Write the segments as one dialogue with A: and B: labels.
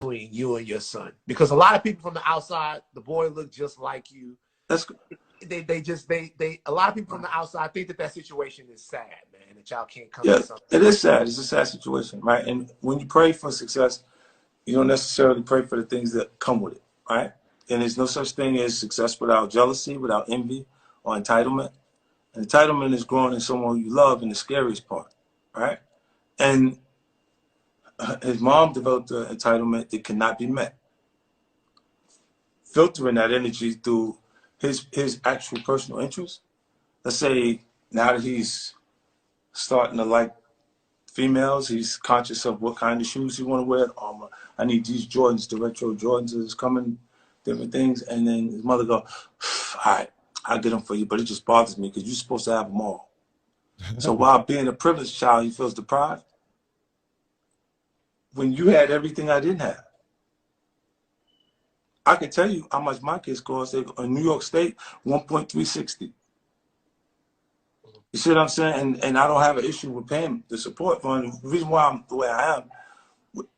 A: between you and your son? Because a lot of people from the outside, the boy looked just like you.
B: That's
A: a lot of people from the outside think that situation is sad, man, that y'all can't come
B: yeah,
A: to something.
B: it is sad. It's a sad situation, right? And when you pray for success, you don't necessarily pray for the things that come with it, right? And there's no such thing as success without jealousy, without envy, or entitlement. And entitlement is growing in someone you love, in the scariest part, right? And his mom developed an entitlement that cannot be met, filtering that energy through his actual personal interests. Let's say now that he's starting to like females, he's conscious of what kind of shoes he want to wear. I need these Jordans, the retro Jordans is coming, different things. And then his mother go, all right, I'll get them for you, but it just bothers me because you're supposed to have them all. So while being a privileged child, he feels deprived. When you had everything I didn't have. I can tell you how much my kids cost. In New York State, 1.360. You see what I'm saying? And I don't have an issue with paying the support fund. The reason why I'm the way I am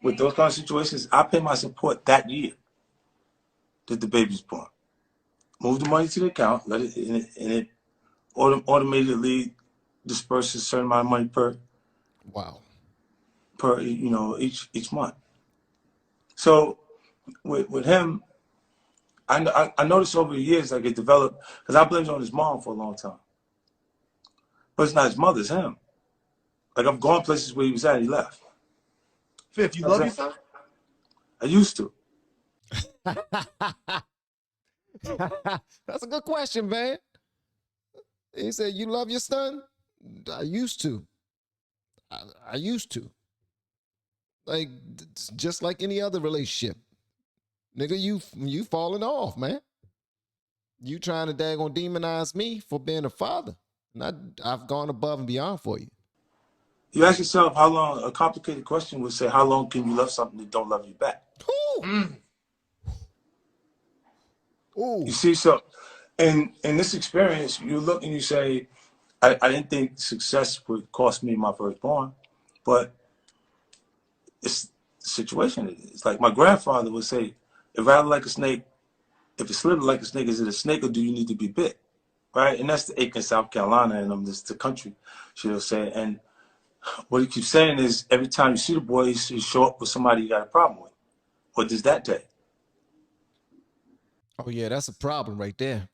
B: with those kind of situations, I pay my support that year that the baby's born. Move the money to the account, let it, and it automatically disperses a certain amount of money per each month. So with him, I noticed over the years like it developed, because I blamed it on his mom for a long time. But it's not his mother, it's him. Like I've gone places where he was at and he left.
A: Fifth, you love your son?
B: I used to.
C: That's a good question, man. He said, you love your son? I used to. I used to. Like, just like any other relationship. Nigga, you falling off, man. You trying to daggone demonize me for being a father. And I've gone above and beyond for you.
B: You ask yourself how long, a complicated question would say, how long can you love something that don't love you back?
C: Ooh. Ooh.
B: You see, so in this experience, you look and you say, I didn't think success would cost me my firstborn, but it's the situation it is. Like my grandfather would say, if rather like a snake, if it's slither like a snake, is it a snake or do you need to be bit? Right? And that's the Aiken, South Carolina, and this the country, she'll say. And what he keeps saying is every time you see the boy, you show up with somebody you got a problem with. What does that day?
C: Oh yeah, that's a problem right there.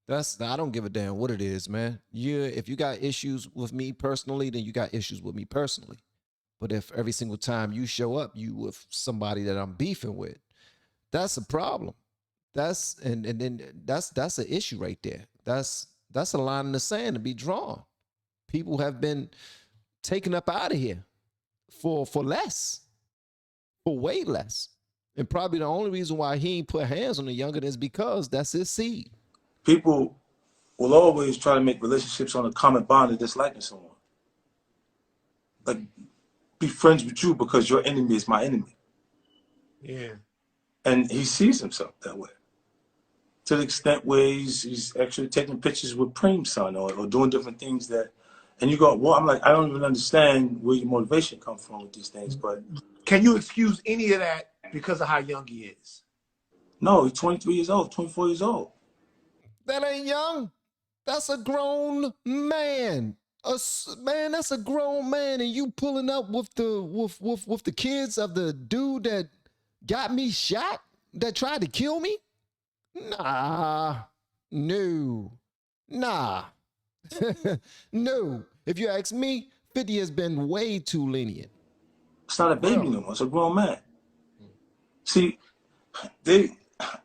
C: I don't give a damn what it is, man. If you got issues with me personally, then you got issues with me personally. But if every single time you show up, you with somebody that I'm beefing with, that's a problem. That's and then that's an issue right there. That's a line in the sand to be drawn. People have been taken up out of here for less, for way less. And probably the only reason why he ain't put hands on the youngin is because that's his seed.
B: People will always try to make relationships on a common bond of disliking someone. Like, be friends with you because your enemy is my enemy.
A: Yeah.
B: And he sees himself that way. To the extent where he's actually taking pictures with Preem's son or doing different things that, and you go, well, I'm like, I don't even understand where your motivation comes from with these things, but.
A: Can you excuse any of that because of how young he is?
B: No, he's 23 years old, 24 years old.
C: That ain't young. That's a grown man. Man, that's a grown man, and you pulling up with the kids of the dude that got me shot, that tried to kill me? Nah. No. Nah. No. If you ask me, 50 has been way too lenient.
B: It's not a baby no more. It's a grown man. See,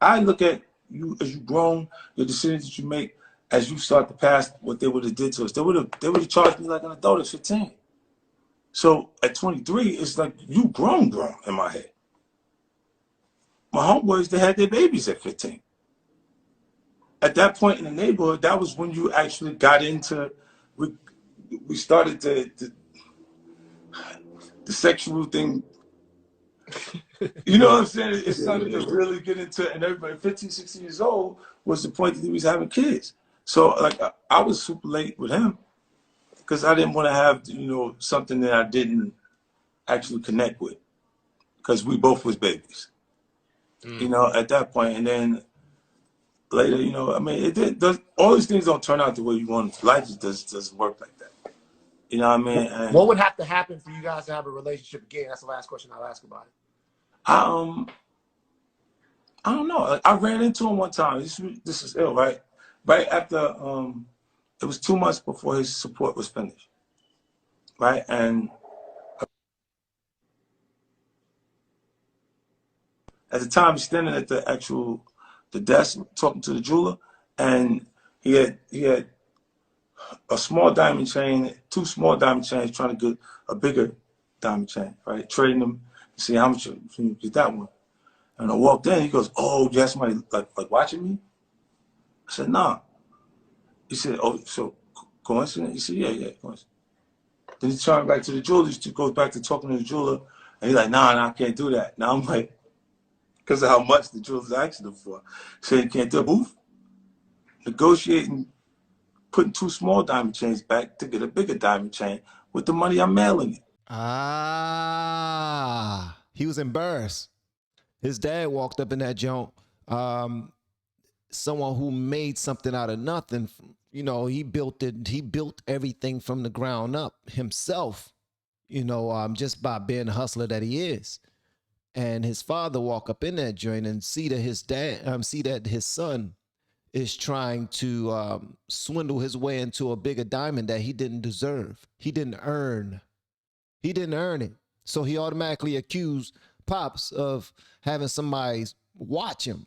B: I look at you as you grown, your decisions that you make as you start to pass what they would have did to us. They would have charged me like an adult at 15. So at 23, it's like you grown in my head. My homeboys, they had their babies at 15. At that point in the neighborhood, that was when you actually got into, we started the sexual thing. You know what I'm saying? It started to really get into, and everybody 15, 16 years old was the point that he was having kids. So like I was super late with him because I didn't want to have, something that I didn't actually connect with. because we both was babies. You know, at that point, and then later, you know, I mean, all these things don't turn out the way you want. Life just doesn't work like that. You know what I mean? And
A: what would have to happen for you guys to have a relationship again? That's the last question I'll ask about it.
B: I don't know. I ran into him one time. This is ill, right? Right after it was 2 months before his support was finished, right? And at the time, he's standing at the desk talking to the jeweler, and he had a small diamond chain, 2 small diamond chains, trying to get a bigger diamond chain, right? Trading them, see how much can you get that one. And I walked in, he goes, "Oh, you have somebody like watching me?" I said, "Nah." He said, "Oh, so coincidence?" He said, "Yeah, coincidence." Then he turned back to the jeweler, he goes back to talking to the jeweler, and he's like, nah, I can't do that. Now I'm like, because of how much the jeweler's asking him for. Saying he can't do a booth. Negotiating, putting 2 small diamond chains back to get a bigger diamond chain with the money I'm mailing it.
C: He was embarrassed. His dad walked up in that joint. Someone who made something out of nothing. You know, he built it. He built everything from the ground up himself. You know, just by being the hustler that he is. And his father walk up in that joint and see that his son is trying to swindle his way into a bigger diamond that he didn't deserve. He didn't earn it. So he automatically accused Pops of having somebody watch him.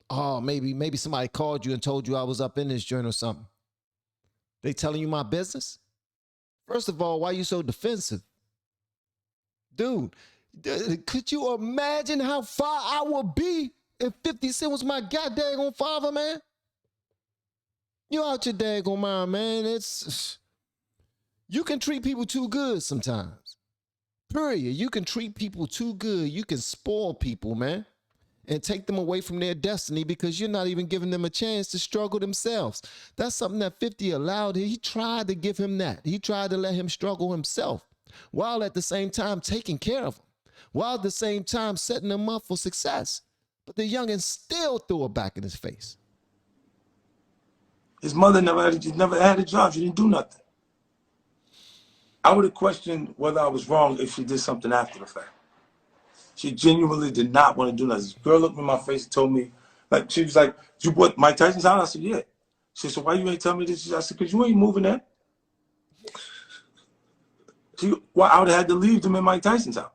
C: Oh, maybe somebody called you and told you I was up in this joint or something. They telling you my business? First of all, why you so defensive? Dude, could you imagine how far I would be if 50 Cent was my goddamn father, man? You out your daggone mind, man. You can treat people too good sometimes. Period. You can treat people too good. You can spoil people, man, and take them away from their destiny because you're not even giving them a chance to struggle themselves. That's something that 50 allowed. He tried to give him that. He tried to let him struggle himself while at the same time taking care of him, while at the same time setting him up for success. But the youngin' still threw it back in his face.
B: His mother never had a job. She didn't do nothing. I would have questioned whether I was wrong if she did something after the fact. She genuinely did not want to do nothing. This girl looked me in my face and told me, like, she was like, "You bought Mike Tyson's house?" I said, "Yeah." She said, "So why you ain't tell me this?" I said, "Because you ain't moving there." Well, I would have had to leave them in Mike Tyson's house.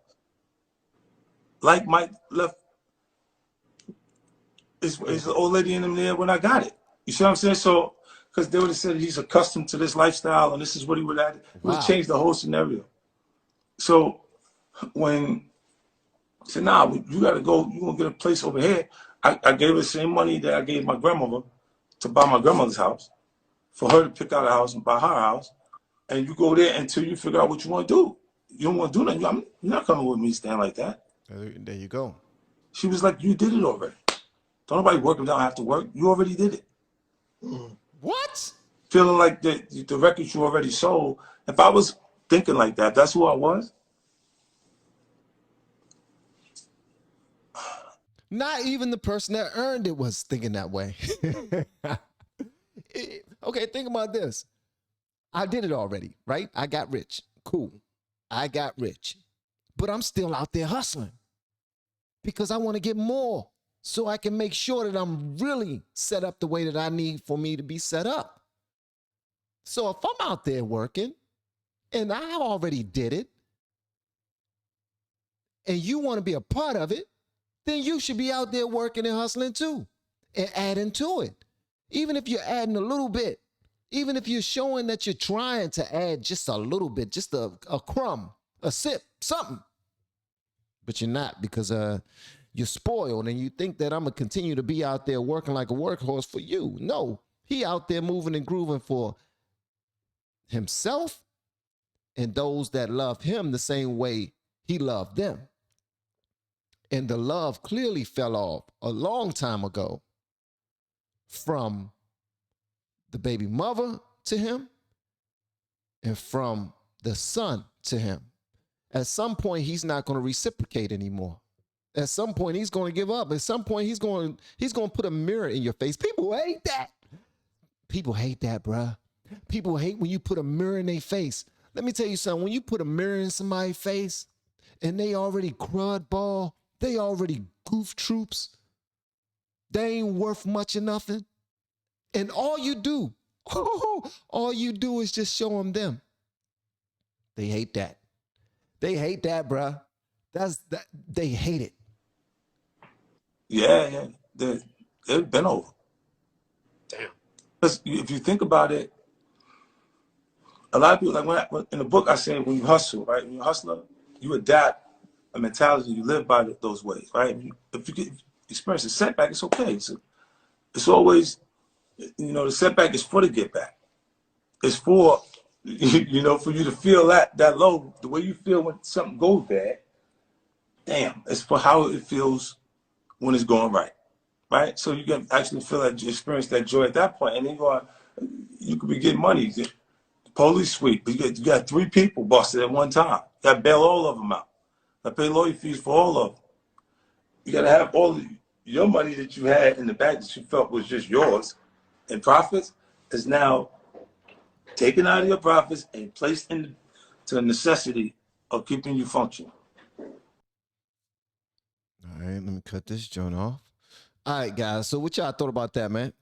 B: Like Mike left his old lady in him there when I got it. You see what I'm saying? So, because they would have said he's accustomed to this lifestyle and this is what he would have. It would have changed the whole scenario. So when I said, "Nah, you got to go. You gonna get a place over here." I gave her the same money that I gave my grandmother to buy my grandmother's house, for her to pick out a house and buy her house. And you go there until you figure out what you want to do. You don't want to do nothing. You're not coming with me stand like that.
C: There you go.
B: She was like, "You did it already. Don't nobody work if they don't have to work. You already did it."
C: What?
B: Feeling like the records you already sold. If I was thinking like that, that's who I was.
C: Not even the person that earned it was thinking that way. Okay, think about this. I did it already, right? I got rich. Cool. I got rich. But I'm still out there hustling because I want to get more so I can make sure that I'm really set up the way that I need for me to be set up. So if I'm out there working and I already did it and you want to be a part of it, then you should be out there working and hustling too and adding to it. Even if you're adding a little bit, even if you're showing that you're trying to add just a little bit, just a crumb, a sip, something. But you're not because you're spoiled and you think that I'm going to continue to be out there working like a workhorse for you. No, he out there moving and grooving for himself and those that love him the same way he loved them. And the love clearly fell off a long time ago from the baby mother to him and from the son to him. At some point, he's not going to reciprocate anymore. At some point, he's going to give up. At some point, he's going to put a mirror in your face. People hate that. People hate that, bruh. People hate when you put a mirror in their face. Let me tell you something. When you put a mirror in somebody's face and they already crud ball, they already goof troops, they ain't worth much of nothing. And all you do is just show them. They hate that. They hate that, bruh. They hate it.
B: Yeah. They've been over.
A: Damn.
B: Because if you think about it, a lot of people, like when in the book I say, when you hustle, right? When you're a hustler, you adapt a mentality, you live by those ways, right? If you experience a setback, it's okay. It's always, the setback is for the get back. It's for, for you to feel that low, the way you feel when something goes bad. Damn, it's for how it feels when it's going right, right? So you can actually feel that, experience that joy at that point, and then you could be getting money. The police sweep, but you got 3 people busted at one time. You got to bail all of them out. I pay lawyer fees for all of them. You got to have all your money that you had in the bank that you felt was just yours and profits is now taken out of your profits and placed into a necessity of keeping you functioning.
C: All right, let me cut this joint off. All right, guys. So what y'all thought about that, man?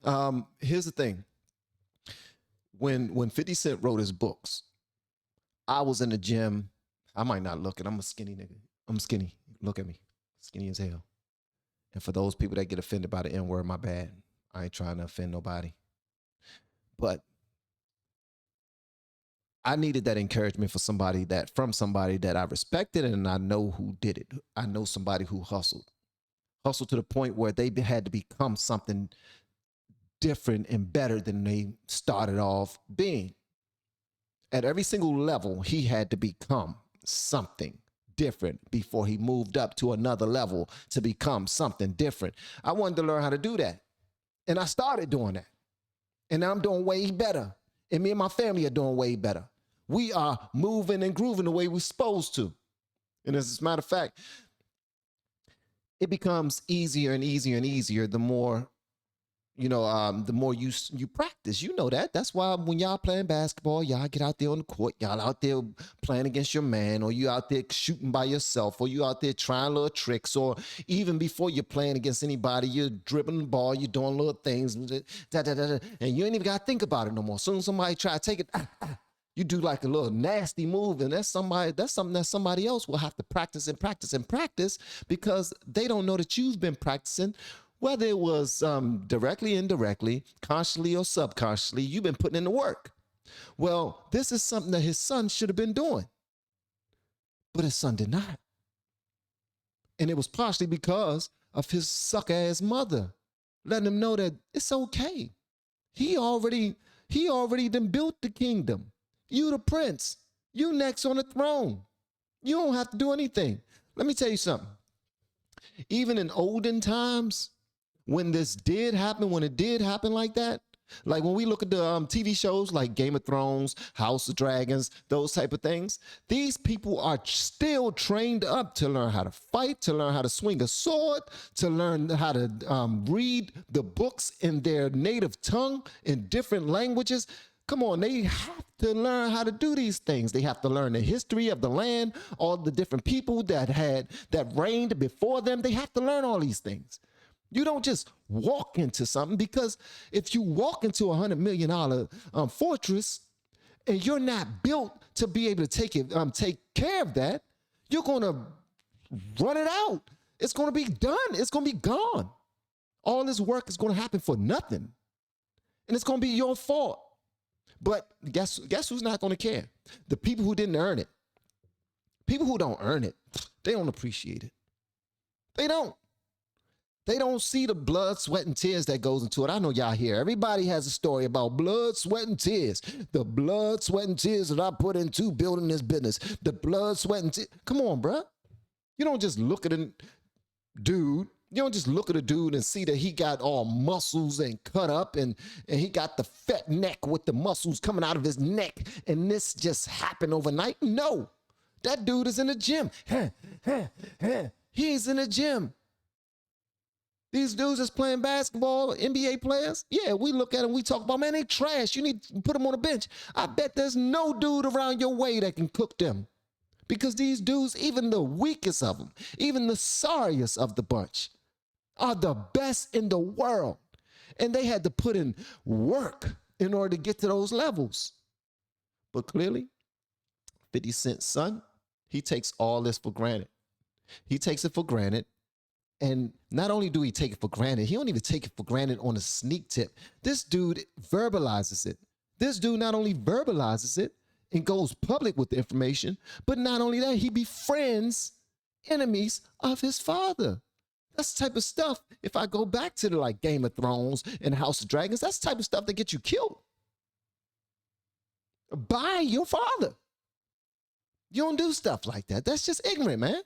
C: Here's the thing. When 50 Cent wrote his books, I was in the gym. I might not look it. I'm a skinny nigga. I'm skinny. Look at me. Skinny as hell. And for those people that get offended by the N-word, my bad. I ain't trying to offend nobody. But I needed that encouragement from somebody that I respected and I know who did it. I know somebody who hustled to the point where they had to become something different and better than they started off being. At every single level, he had to become something different before he moved up to another level to become something different. I wanted to learn how to do that. And I started doing that. And now I'm doing way better. And me and my family are doing way better. We are moving and grooving the way we're supposed to. And as a matter of fact, it becomes easier and easier and easier the more the more you practice. You know that. That's why when y'all playing basketball, y'all get out there on the court, y'all out there playing against your man, or you out there shooting by yourself, or you out there trying little tricks, or even before you're playing against anybody, you're dribbling the ball, you're doing little things, and you ain't even got to think about it no more. As soon as somebody try to take it, you do like a little nasty move, and that's something that somebody else will have to practice and practice and practice because they don't know that you've been practicing. Whether it was directly, indirectly, consciously or subconsciously, you've been putting in the work. Well, this is something that his son should have been doing. But his son did not. And it was partially because of his suck-ass mother letting him know that it's okay. He already done built the kingdom. You the prince. You next on the throne. You don't have to do anything. Let me tell you something. Even in olden times, when it did happen like that, like when we look at the TV shows like Game of Thrones, House of Dragons, those type of things, these people are still trained up to learn how to fight, to learn how to swing a sword, to learn how to read the books in their native tongue in different languages. Come on, they have to learn how to do these things. They have to learn the history of the land, all the different people that reigned before them. They have to learn all these things. You don't just walk into something, because if you walk into $100 million fortress and you're not built to be able to take care of that, you're going to run it out. It's going to be done. It's going to be gone. All this work is going to happen for nothing. And it's going to be your fault. But guess who's not going to care? The people who didn't earn it. People who don't earn it, they don't appreciate it. They don't. They don't see the blood, sweat, and tears that goes into it. I know y'all hear. Everybody has a story about blood, sweat, and tears. The blood, sweat, and tears that I put into building this business. The blood, sweat, and tears. Come on, bruh. You don't just look at a dude. You don't just look at a dude and see that he got all muscles and cut up and he got the fat neck with the muscles coming out of his neck, and this just happened overnight. No. That dude is in the gym. He's in the gym. These dudes that's playing basketball, NBA players, yeah, we look at them, we talk about, man, they trash. You need to put them on the bench. I bet there's no dude around your way that can cook them. Because these dudes, even the weakest of them, even the sorriest of the bunch, are the best in the world. And they had to put in work in order to get to those levels. But clearly, 50 Cent's son, he takes all this for granted. He takes it for granted. And not only do he take it for granted, he don't even take it for granted on a sneak tip. This dude verbalizes it. This dude not only verbalizes it and goes public with the information, but not only that, he befriends enemies of his father. That's the type of stuff, if I go back to the like Game of Thrones and House of Dragons, that's the type of stuff that gets you killed by your father. You don't do stuff like that. That's just ignorant, man.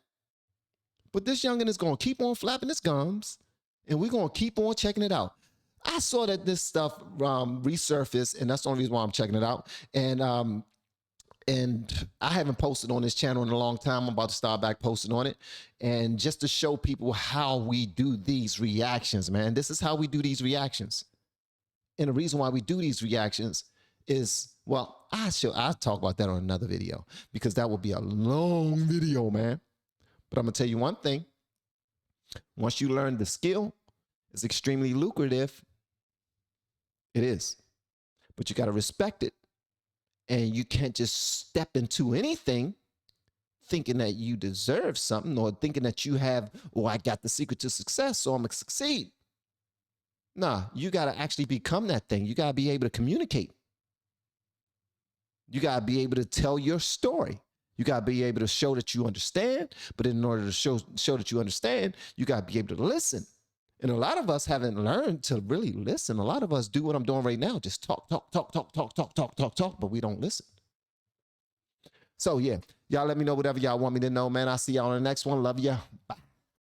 C: But this youngin' is going to keep on flapping his gums, and we're going to keep on checking it out. I saw that this stuff resurfaced, and that's the only reason why I'm checking it out. And I haven't posted on this channel in a long time. I'm about to start back posting on it. And just to show people how we do these reactions, man. This is how we do these reactions. And the reason why we do these reactions is, well, I'll talk about that on another video, because that will be a long video, man. But I'm going to tell you one thing. Once you learn the skill, it's extremely lucrative. It is. But you got to respect it. And you can't just step into anything thinking that you deserve something, or thinking that you have, oh, I got the secret to success, so I'm going to succeed. Nah, you got to actually become that thing. You got to be able to communicate. You got to be able to tell your story. You got to be able to show that you understand, but in order to show that you understand, you got to be able to listen. And a lot of us haven't learned to really listen. A lot of us do what I'm doing right now, just talk, but we don't listen. So yeah, y'all let me know whatever y'all want me to know, man. I'll see y'all on the next one. Love ya. Bye.